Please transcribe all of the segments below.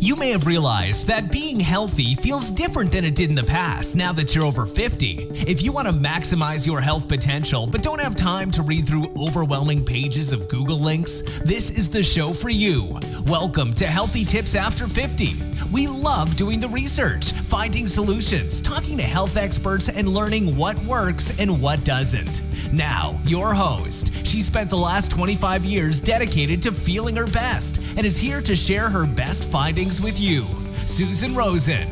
You may have realized that being healthy feels different than it did in the past now that you're over 50. If you want to maximize your health potential but don't have time to read through overwhelming pages of Google links, this is the show for you. Welcome to Healthy Tips After 50. We love doing the research, finding solutions, talking to health experts, and learning what works and what doesn't. Now, your host. She spent the last 25 years dedicated to feeling her best and is here to share her best findings with you. Susan Rosen.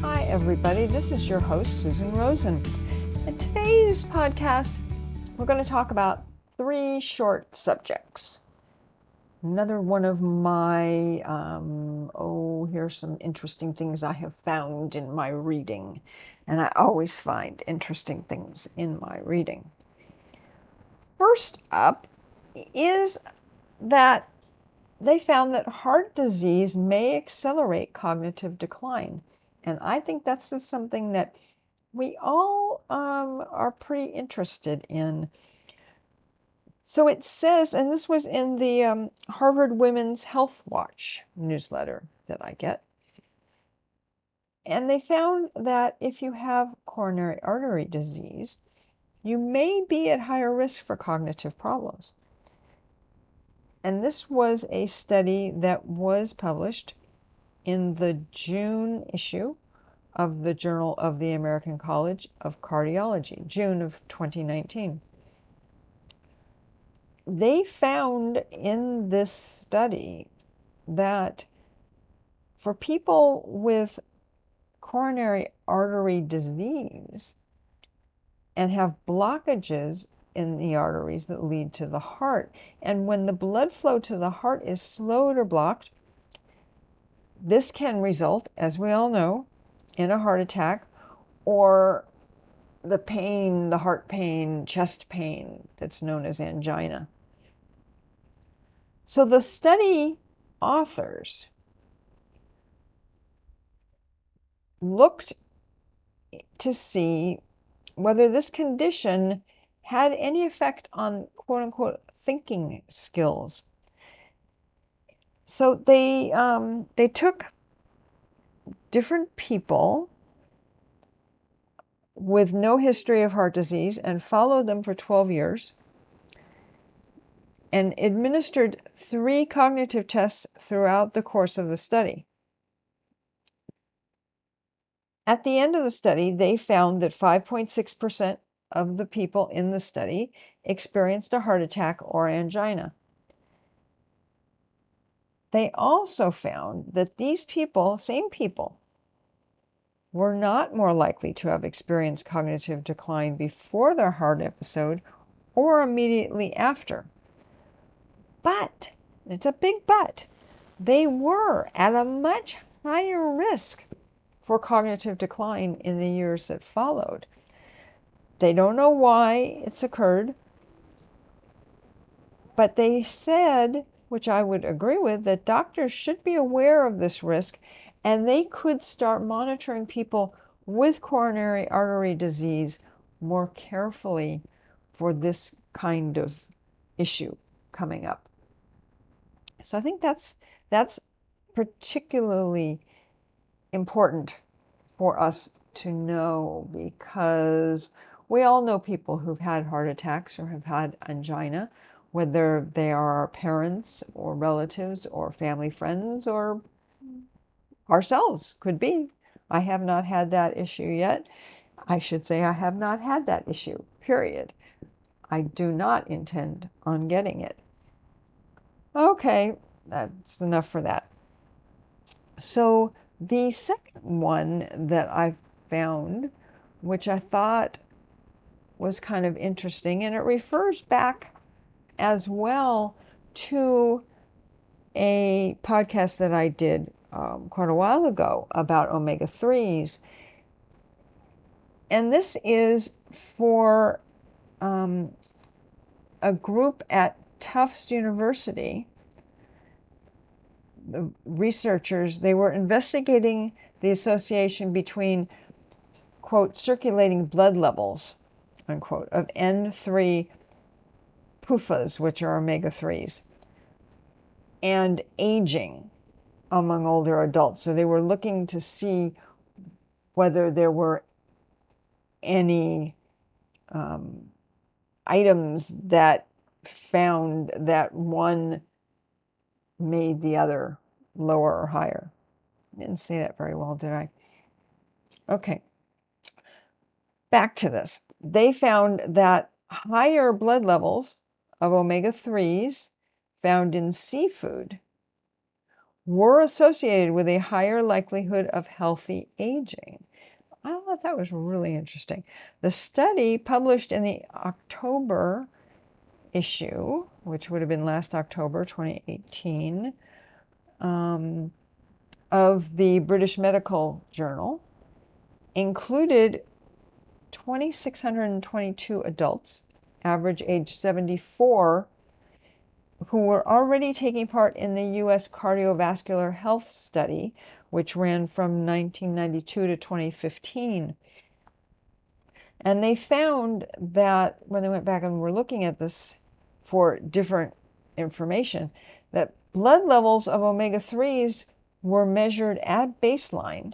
Hi, everybody. This is your host, Susan Rosen. In today's podcast, we're going to talk about 3 short subjects. Another one of my, here's some interesting things I have found in my reading. And I always find interesting things in my reading. First up is that they found that heart disease may accelerate cognitive decline. And I think that's just something that we all are pretty interested in. So it says, and this was in the Harvard Women's Health Watch newsletter that I get, and they found that if you have coronary artery disease, you may be at higher risk for cognitive problems. And this was a study that was published in the June issue of the Journal of the American College of Cardiology, June of 2019. They found in this study that for people with coronary artery disease and have blockages in the arteries that lead to the heart, and when the blood flow to the heart is slowed or blocked, this can result, as we all know, in a heart attack or the pain, the heart pain, chest pain that's known as angina. So the study authors looked to see whether this condition had any effect on quote-unquote thinking skills. So they took different people with no history of heart disease and followed them for 12 years and administered 3 cognitive tests throughout the course of the study. At the end of the study, they found that 5.6% of the people in the study experienced a heart attack or angina. They also found that these people, same people, were not more likely to have experienced cognitive decline before their heart episode or immediately after. But, it's a big but, they were at a much higher risk for cognitive decline in the years that followed. They don't know why it's occurred, but they said, which I would agree with, that doctors should be aware of this risk and they could start monitoring people with coronary artery disease more carefully for this kind of issue coming up. So I think that's particularly important for us to know, because we all know people who've had heart attacks or have had angina, whether they are our parents or relatives or family friends or ourselves, could be. I have not had that issue yet. I should say I have not had that issue, period. I do not intend on getting it. Okay, that's enough for that. So the second one that I found, which I thought was kind of interesting, and it refers back as well to a podcast that I did quite a while ago about omega-3s. And this is for a group at Tufts University. The researchers, they were investigating the association between, quote, circulating blood levels, unquote, of N3 PUFAs, which are omega-3s, and aging among older adults. So they were looking to see whether there were any items that found that one made the other lower or higher. I didn't say that very well, did I? Okay, back to this. They found that higher blood levels of omega-3s found in seafood were associated with a higher likelihood of healthy aging. I thought that was really interesting. The study published in the October issue, which would have been last October 2018, of the British Medical Journal, included 2,622 adults, average age 74, who were already taking part in the U.S. cardiovascular health study, which ran from 1992 to 2015. And they found that when they went back and were looking at this for different information, that blood levels of omega-3s were measured at baseline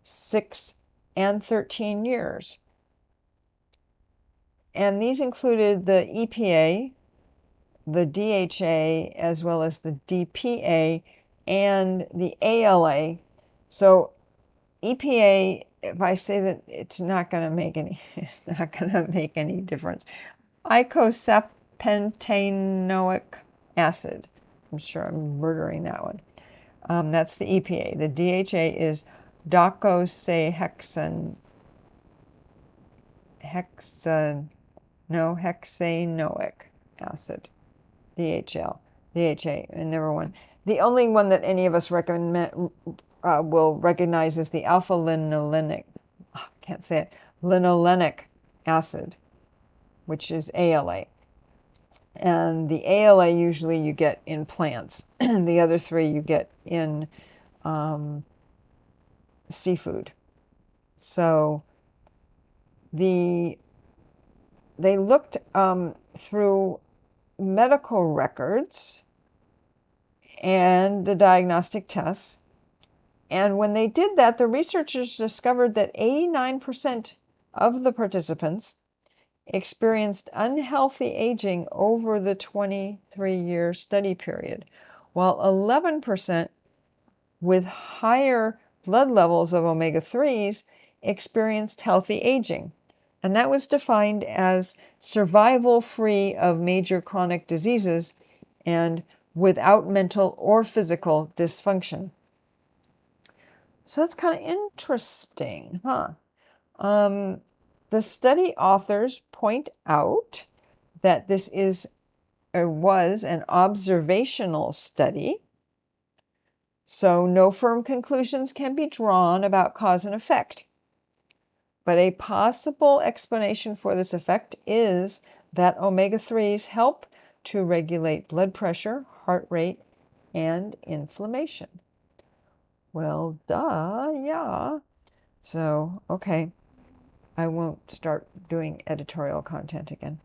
6 and 13 years. And these included the EPA, the DHA, as well as the DPA and the ALA. So EPA, if I say that, it's not going to make any difference. Eicosapentaenoic acid. I'm sure I'm murdering that one. That's the EPA. The DHA is docosahexaenoic acid. DHA, and number one. The only one that any of us will recognize is the alpha-linolenic, linolenic acid, which is ALA. And the ALA usually you get in plants. The other three you get in seafood. So they looked through medical records and the diagnostic tests. And when they did that, the researchers discovered that 89% of the participants experienced unhealthy aging over the 23-year study period, while 11% with higher blood levels of omega-3s experienced healthy aging. And that was defined as survival free of major chronic diseases and without mental or physical dysfunction. So that's kind of interesting, huh? The study authors point out that this was an observational study, so no firm conclusions can be drawn about cause and effect. But a possible explanation for this effect is that omega-3s help to regulate blood pressure, heart rate, and inflammation. Well, duh, yeah. So, okay, I won't start doing editorial content again.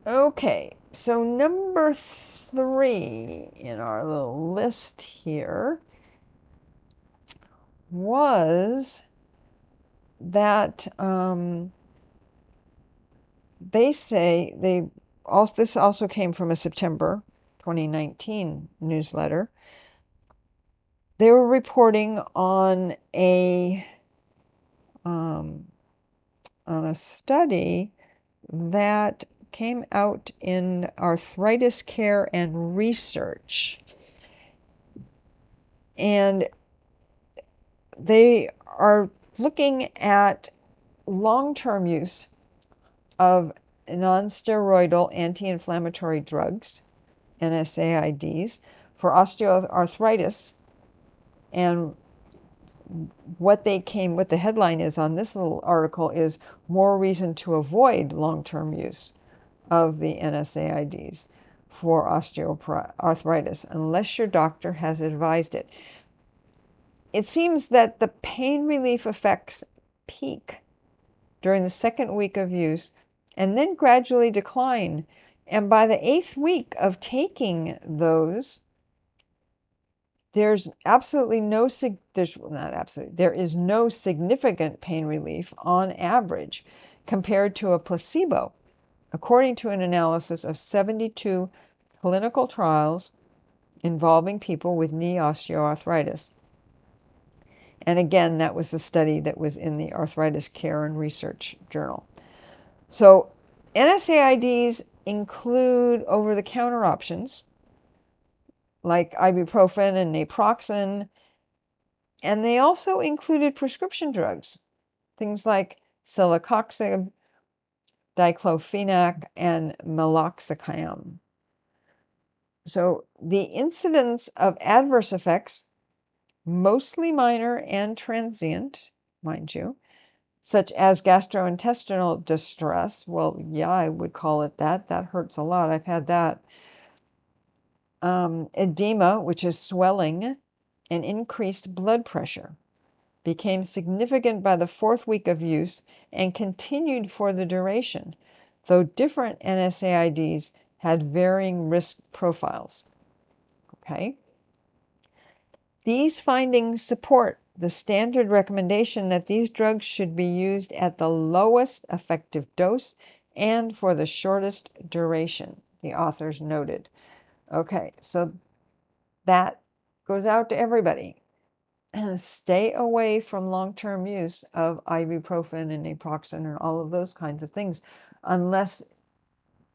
Okay, so number 3 in our little list here was that they say this also came from a September 2019 newsletter. They were reporting on a study that came out in Arthritis Care and Research, and they are looking at long-term use of non-steroidal anti-inflammatory drugs, NSAIDs, for osteoarthritis. And what the headline is on this little article is more reason to avoid long-term use of the NSAIDs for osteoarthritis unless your doctor has advised it. It seems that the pain relief effects peak during the second week of use and then gradually decline And by the 8th week of taking those, there is no significant pain relief on average compared to a placebo, according to an analysis of 72 clinical trials involving people with knee osteoarthritis. And again, that was the study that was in the Arthritis Care and Research Journal. So NSAIDs include over-the-counter options like ibuprofen and naproxen, and they also included prescription drugs, things like celecoxib, diclofenac, and meloxicam. So the incidence of adverse effects, mostly minor and transient, mind you, such as gastrointestinal distress. Well, yeah, I would call it that. That hurts a lot. I've had that. Edema, which is swelling, and increased blood pressure, became significant by the 4th week of use and continued for the duration, though different NSAIDs had varying risk profiles. Okay. These findings support the standard recommendation that these drugs should be used at the lowest effective dose and for the shortest duration, the authors noted. Okay, so that goes out to everybody. Stay away from long-term use of ibuprofen and naproxen and all of those kinds of things, unless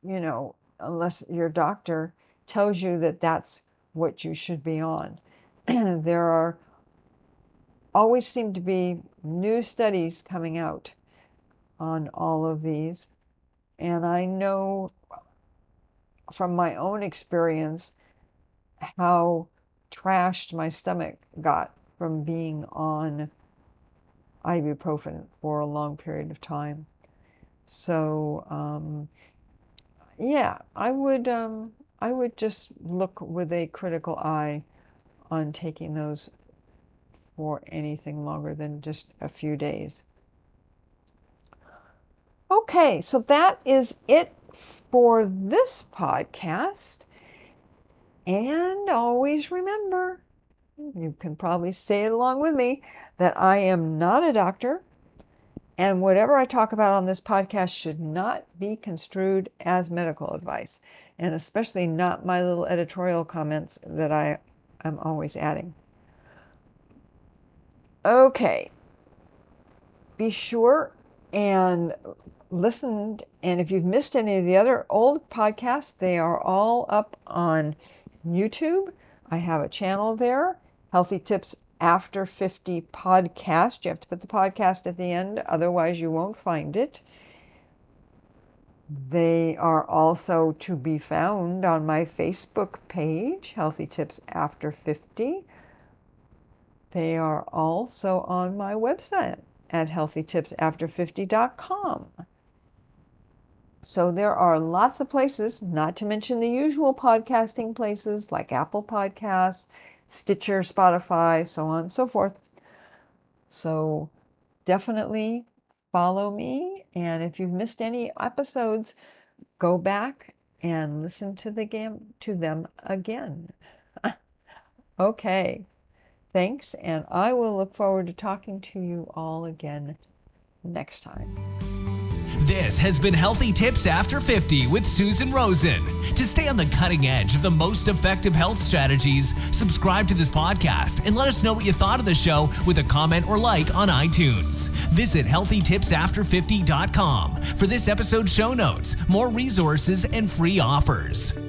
your doctor tells you that that's what you should be on. There always seem to be new studies coming out on all of these, and I know from my own experience how trashed my stomach got from being on ibuprofen for a long period of time. So yeah, I would just look with a critical eye on taking those for anything longer than just a few days. Okay, so that is it for this podcast. And always remember, you can probably say it along with me, that I am not a doctor, and whatever I talk about on this podcast should not be construed as medical advice, and especially not my little editorial comments that I am always adding. Okay, be sure and listen, and if you've missed any of the other old podcasts, they are all up on YouTube. I have a channel there, Healthy Tips After 50 Podcast. You have to put the podcast at the end, otherwise you won't find it. They are also to be found on my Facebook page, Healthy Tips After 50. They are also on my website at healthytipsafter50.com. So there are lots of places, not to mention the usual podcasting places like Apple Podcasts, Stitcher, Spotify, so on and so forth. So definitely follow me, and if you've missed any episodes, go back and listen to them again. Okay, thanks, and I will look forward to talking to you all again next time. This has been Healthy Tips After 50 with Susan Rosen. To stay on the cutting edge of the most effective health strategies, subscribe to this podcast and let us know what you thought of the show with a comment or like on iTunes. Visit healthytipsafter50.com for this episode's show notes, more resources, and free offers.